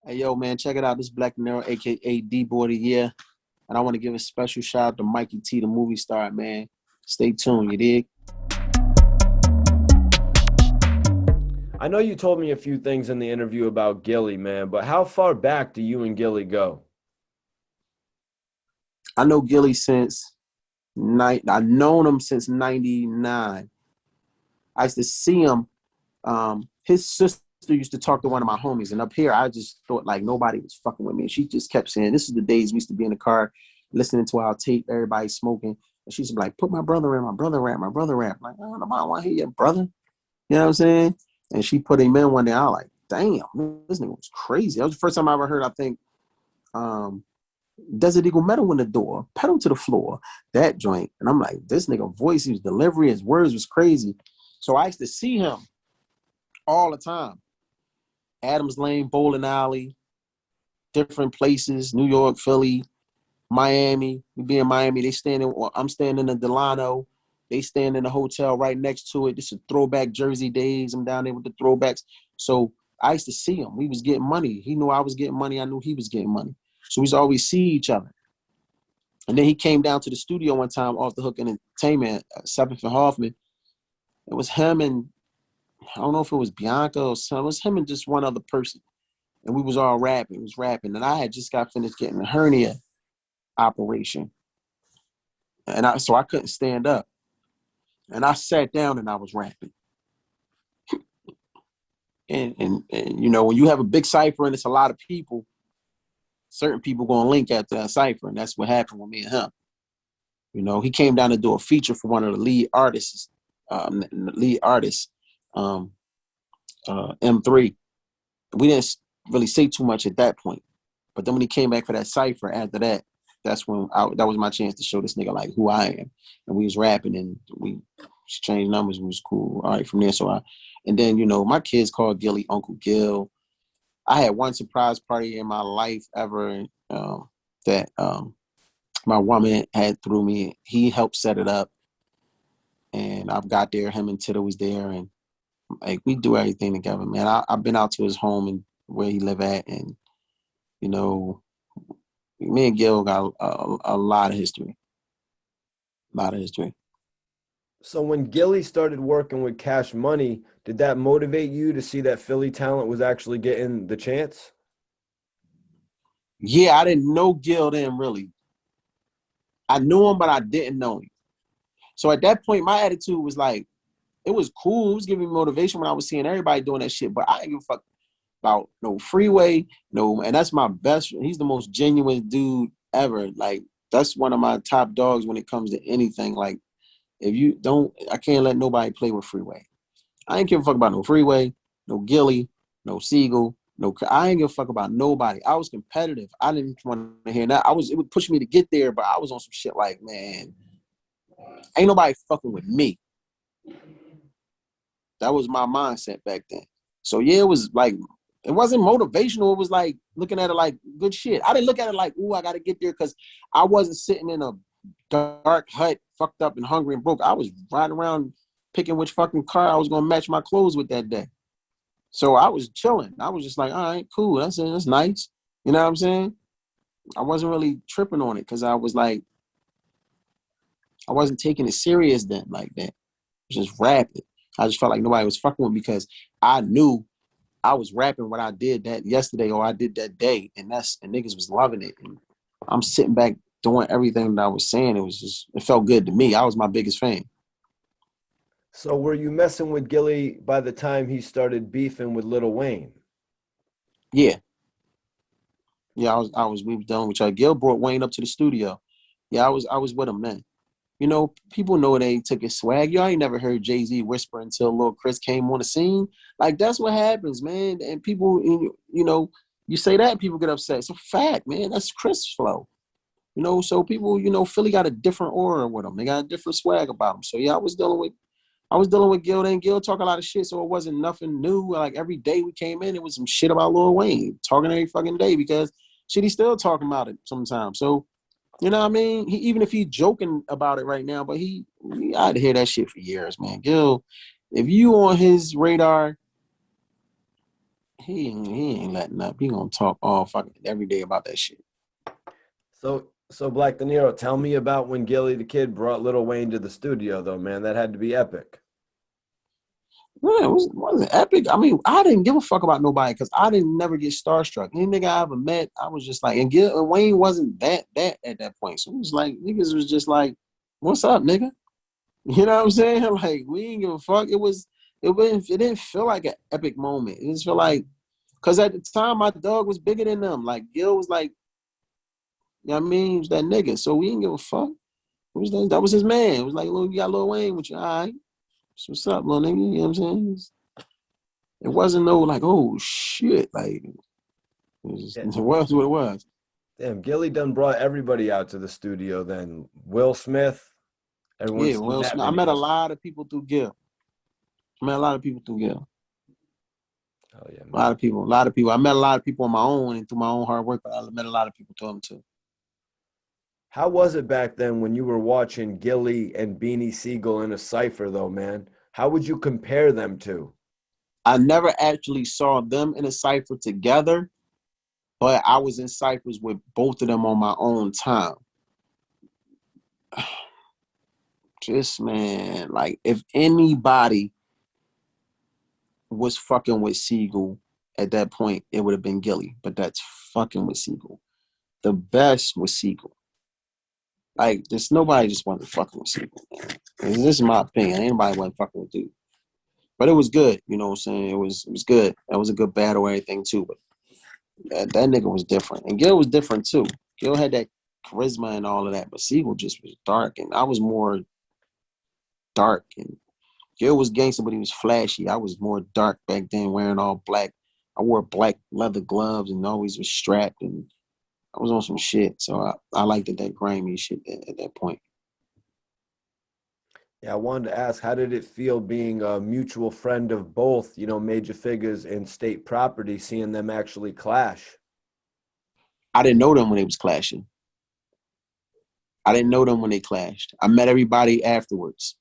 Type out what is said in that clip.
Hey, yo, man, check it out. This is Black Deniro, a.k.a. D-Boy of the Year. And I want to give a special shout out to Mikey T, the movie star, man. Stay tuned, you dig? I know you told me a few things in the interview about Gillie, man, but how far back do you and Gillie go? I know Gilly since I've known him since 99. I used to see him. His sister used to talk to one of my homies, and up here, I just thought like nobody was fucking with me. And she just kept saying, this is the days we used to be in the car listening to our tape, everybody smoking. And she's like, put my brother in, my brother rap, my brother rap. Like, oh, nobody want to hear your brother. You know what I'm saying? And she put him in one day. I was like, damn, this nigga was crazy. That was the first time I ever heard, I think, um, Desert Eagle Metal in the door, pedal to the floor, that joint. And I'm like, this nigga voice, his delivery, his words was crazy. So I used to see him all the time. Adams Lane, bowling alley, different places, New York, Philly, Miami. We be in Miami. They standing, I'm standing in Delano. They stand in the hotel right next to it. This is throwback Jersey days. I'm down there with the throwbacks. So I used to see him. We was getting money. He knew I was getting money. I knew he was getting money. So we used to always see each other. And then he came down to the studio one time off the Hook Entertainment at 7th and Hoffman. It was him and I don't know if it was Bianca or something. It was him and just one other person. And we was all rapping. It was rapping. And I had just got finished getting a hernia operation. And so I couldn't stand up. And I sat down and I was rapping. And you know, when you have a big cipher and it's a lot of people, certain people gonna link after that cipher. And that's what happened with me and him. You know, he came down to do a feature for one of the lead artists, um, M3. We didn't really say too much at that point. But then when he came back for that cipher after that, that's when that was my chance to show this nigga like who I am. And we was rapping and we exchanged numbers. It was cool. All right, from there. And then, you know, my kids called Gilly Uncle Gil. I had one surprise party in my life ever that my woman had through me. He helped set it up. And I've got there, him and Titta was there. And like, we do everything together, man. I've been out to his home and where he live at. And, you know, me and Gil got a lot of history. A lot of history. So when Gillie started working with Cash Money, did that motivate you to see that Philly talent was actually getting the chance? Yeah, I didn't know Gil then, really. I knew him, but I didn't know him. So at that point, my attitude was like, it was cool. It was giving me motivation when I was seeing everybody doing that shit, but I didn't give a fuck about no Freeway, no, and that's my best. He's the most genuine dude ever. Like, that's one of my top dogs when it comes to anything. Like, if you don't, I can't let nobody play with Freeway. I ain't give a fuck about no Freeway, no Gillie, no Sigel, no. I ain't give a fuck about nobody. I was competitive. I didn't want to hear that. It would push me to get there, but I was on some shit like, man, ain't nobody fucking with me. That was my mindset back then. So yeah, it was like, it wasn't motivational. It was like looking at it like good shit. I didn't look at it like, ooh, I got to get there, because I wasn't sitting in a dark hut, fucked up and hungry and broke. I was riding around picking which fucking car I was gonna match my clothes with that day. So I was chilling. I was just like, all right, cool. That's it. That's nice. You know what I'm saying? I wasn't really tripping on it because I was like, I wasn't taking it serious then like that. It was just rapping. I just felt like nobody was fucking with me because I knew I was rapping what I did that yesterday or I did that day, and niggas was loving it. And I'm sitting back doing everything that I was saying. It felt good to me. I was my biggest fan. So were you messing with Gillie by the time he started beefing with Lil Wayne? Yeah. Yeah, we were done with y'all. Gil brought Wayne up to the studio. Yeah, I was with him then. You know, people know they took his swag. Y'all ain't never heard Jay-Z whisper until Lil Chris came on the scene. Like, that's what happens, man. And people, you know, you say that, people get upset. It's a fact, man. That's Chris flow. You know, so people, you know, Philly got a different aura with them. They got a different swag about them. So yeah, I was dealing with Gil, and Gil talk a lot of shit, so it wasn't nothing new. Like, every day we came in, it was some shit about Lil Wayne, talking every fucking day, because shit, he's still talking about it sometimes. So, you know what I mean? Even if he's joking about it right now, but I'd hear that shit for years, man. Gil, if you on his radar, he ain't letting up. He gonna talk all fucking every day about that shit. So Black Deniro, tell me about when Gilly the Kid brought Lil Wayne to the studio, though, man. That had to be epic. Yeah, wasn't epic. I mean, I didn't give a fuck about nobody because I didn't never get starstruck. Any nigga I ever met, I was just like, and Wayne wasn't that at that point. So it was like niggas was just like, "What's up, nigga?" You know what I'm saying? Like we ain't give a fuck. It didn't feel like an epic moment. It just felt like because at the time my dog was bigger than them. Like Gil was like, you know what I mean, he was that nigga. So we didn't give a fuck. That was his man. It was like, you got Lil Wayne with you, all right? So what's up, little nigga? You know what I'm saying? It wasn't no like, oh shit, like Yeah. it was what it was. Damn, Gilly done brought everybody out to the studio then. Will Smith, everyone's Yeah, seen well, that I met a video. lot of people through Gil. I met a lot of people through Gil. Oh yeah, A lot man. of people, a lot of people. I met a lot of people on my own and through my own hard work, but I met a lot of people through them too. How was it back then when you were watching Gilly and Beanie Sigel in a cipher, though, man? How would you compare them to? I never actually saw them in a cipher together, but I was in ciphers with both of them on my own time. Just man, like if anybody was fucking with Sigel at that point, it would have been Gilly, but that's fucking with Sigel. The best was Sigel. Like, there's nobody just wasn't fucking with Sigel, man. And this is my opinion. Anybody wasn't fucking with dude. But it was good, you know what I'm saying? It was good. That was a good battle or anything too. But that nigga was different. And Gil was different too. Gil had that charisma and all of that, but Sigel just was dark. And I was more dark. And Gil was gangster, but he was flashy. I was more dark back then, wearing all black. I wore black leather gloves and always was strapped. And I was on some shit. So I liked that grimy shit at that point. Yeah, I wanted to ask, how did it feel being a mutual friend of both, major figures in state property, seeing them actually clash? I didn't know them when they was clashing. I didn't know them when they clashed. I met everybody afterwards.